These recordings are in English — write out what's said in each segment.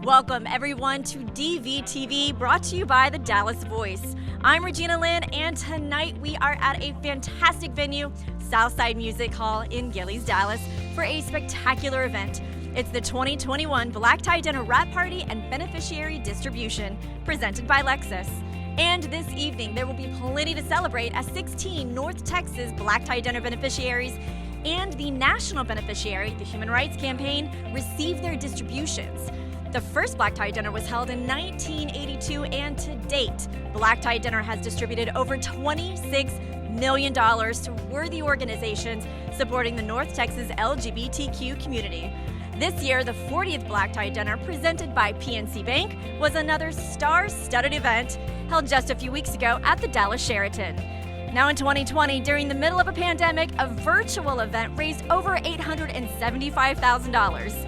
Welcome everyone to DVtv, brought to you by the Dallas Voice. I'm Regina Lyn, and tonight we are at a fantastic venue, Southside Music Hall in Gillies, Dallas, for a spectacular event. It's the 2021 Black Tie Dinner Wrap Party and Beneficiary Distribution, presented by Lexus. And this evening, there will be plenty to celebrate as 16 North Texas Black Tie Dinner beneficiaries and the national beneficiary, the Human Rights Campaign, receive their distributions. The first Black Tie Dinner was held in 1982, and to date, Black Tie Dinner has distributed over $26 million to worthy organizations supporting the North Texas LGBTQ community. This year, the 40th Black Tie Dinner, presented by PNC Bank, was another star-studded event held just a few weeks ago at the Dallas Sheraton. Now in 2020, during the middle of a pandemic, a virtual event raised over $875,000.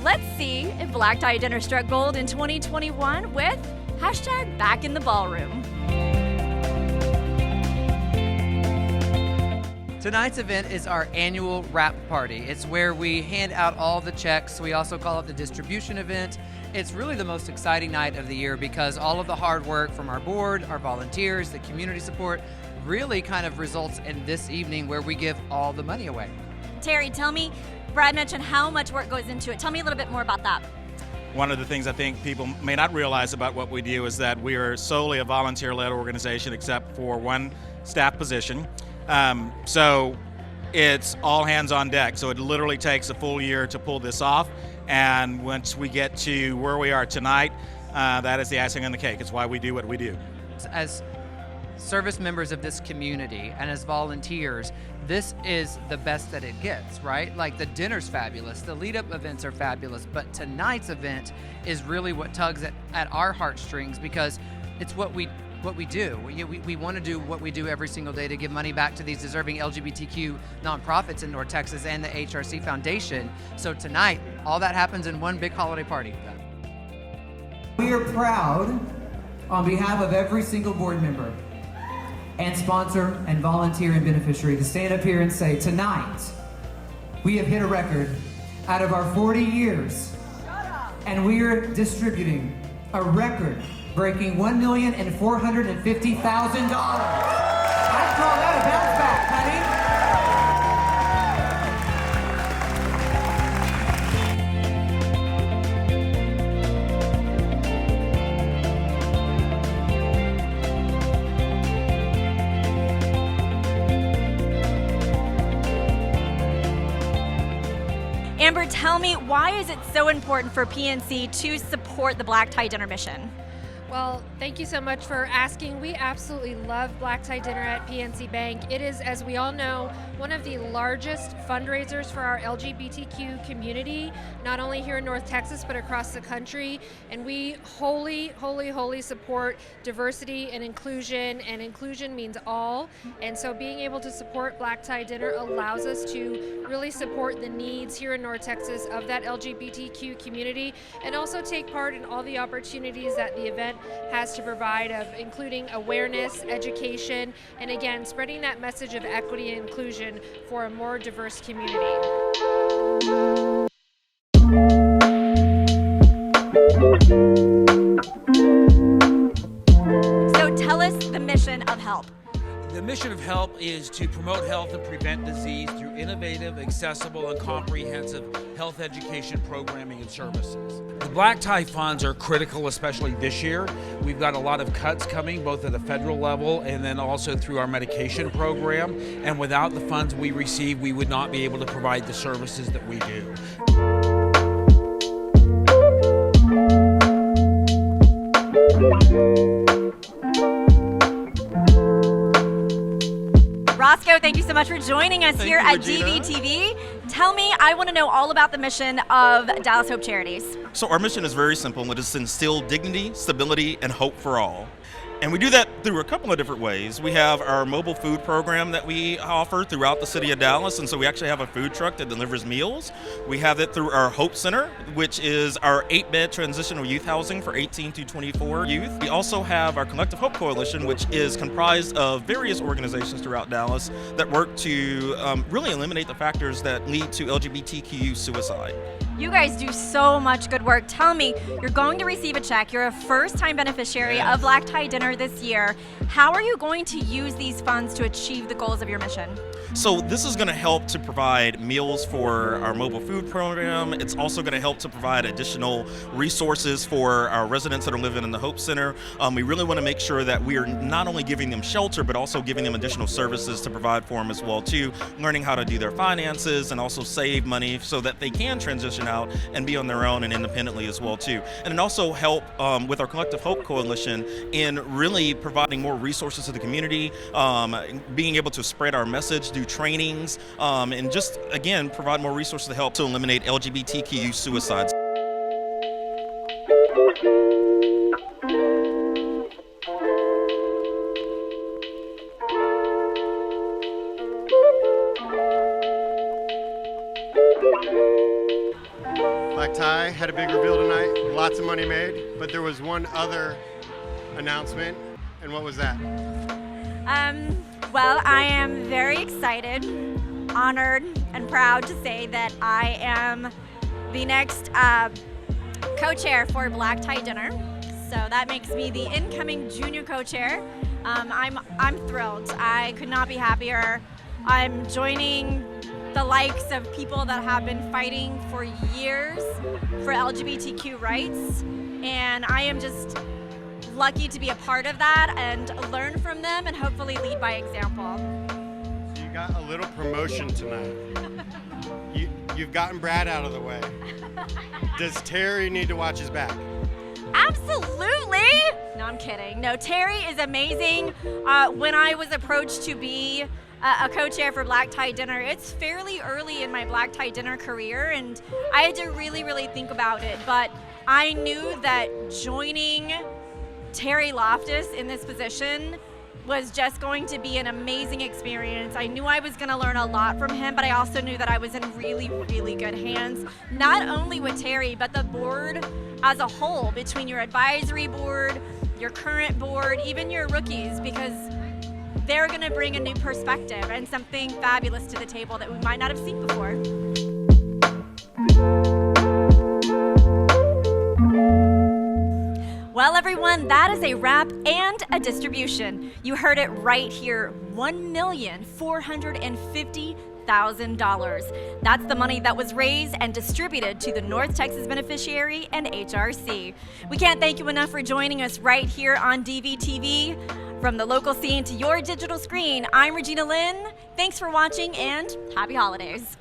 Let's see if Black Tie Dinner struck gold in 2021 with #Back in the Ballroom. Tonight's event is our annual wrap party. It's where we hand out all the checks. We also call it the distribution event. It's really the most exciting night of the year because all of the hard work from our board, our volunteers, the community support really kind of results in this evening where we give all the money away. Terry, tell me, Brad mentioned how much work goes into it. Tell me a little bit more about that. One of the things I think people may not realize about what we do is that we are solely a volunteer-led organization except for one staff position. So it's all hands on deck. So it literally takes a full year to pull this off. And once we get to where we are tonight, that is the icing on the cake. It's why we do what we do. As service members of this community and as volunteers, this is the best that it gets, right? Like, the dinner's fabulous, the lead-up events are fabulous, but tonight's event is really what tugs at our heartstrings because it's what we do. We want to do what we do every single day to give money back to these deserving LGBTQ nonprofits in North Texas and the HRC Foundation. So tonight, all that happens in one big holiday party. We are proud, on behalf of every single board member and sponsor and volunteer and beneficiary, to stand up here and say, tonight, we have hit a record out of our 40 years, and we are distributing a record-breaking $1,450,000. I'd call that a bounce back, honey. Amber, tell me, why is it so important for PNC to support the Black Tie Dinner mission? Well, thank you so much for asking. We absolutely love Black Tie Dinner at PNC Bank. It is, as we all know, one of the largest fundraisers for our LGBTQ community, not only here in North Texas, but across the country. And we wholly support diversity and inclusion means all. And so being able to support Black Tie Dinner allows us to really support the needs here in North Texas of that LGBTQ community, and also take part in all the opportunities that the event has to provide, of including awareness, education, and again, spreading that message of equity and inclusion for a more diverse community. So tell us the mission of HELP. The mission of HELP is to promote health and prevent disease through innovative, accessible, and comprehensive health education programming and services. The Black Tie funds are critical, especially this year. We've got a lot of cuts coming, both at the federal level and then also through our medication program. And without the funds we receive, we would not be able to provide the services that we do. Roscoe, thank you so much for joining us here at DVtv. Tell me, I want to know all about the mission of Dallas Hope Charities. So our mission is very simple. It is to instill dignity, stability, and hope for all. And we do that through a couple of different ways. We have our mobile food program that we offer throughout the city of Dallas, and so we actually have a food truck that delivers meals. We have it through our Hope Center, which is our 8-bed transitional youth housing for 18 to 24 youth. We also have our Collective Hope Coalition, which is comprised of various organizations throughout Dallas that work to really eliminate the factors that lead to LGBTQ suicide. You guys do so much good work. Tell me, you're going to receive a check. You're a first-time beneficiary of Black Tie Dinner this year. How are you going to use these funds to achieve the goals of your mission? So this is going to help to provide meals for our mobile food program. It's also going to help to provide additional resources for our residents that are living in the Hope Center. We really want to make sure that we are not only giving them shelter, but also giving them additional services to provide for them as well too, learning how to do their finances and also save money so that they can transition out and be on their own and independently as well too. And it also help with our Collective Hope Coalition in really providing more resources to the community, being able to spread our message, do trainings, and just again provide more resources to help to eliminate LGBTQ suicides. Black Tie had a big reveal tonight, lots of money made, but there was one other announcement, and what was that? Well, I am very excited, honored, and proud to say that I am the next co-chair for Black Tie Dinner. So that makes me the incoming junior co-chair. I'm thrilled. I could not be happier. I'm joining the likes of people that have been fighting for years for LGBTQ rights, and I am just lucky to be a part of that and learn from them and hopefully lead by example. So you got a little promotion tonight. You've gotten Brad out of the way. Does Terry need to watch his back? Absolutely! No, I'm kidding. No, Terry is amazing. When I was approached to be a co-chair for Black Tie Dinner, it's fairly early in my Black Tie Dinner career, and I had to really think about it. But I knew that joining Terry Loftus in this position was just going to be an amazing experience. I knew I was going to learn a lot from him, but I also knew that I was in really good hands, not only with Terry, but the board as a whole, between your advisory board, your current board, even your rookies, because they're going to bring a new perspective and something fabulous to the table that we might not have seen before. Well, everyone, that is a wrap and a distribution. You heard it right here, $1,450,000. That's the money that was raised and distributed to the North Texas Beneficiary and HRC. We can't thank you enough for joining us right here on DVtv. From the local scene to your digital screen, I'm Regina Lyn. Thanks for watching and happy holidays.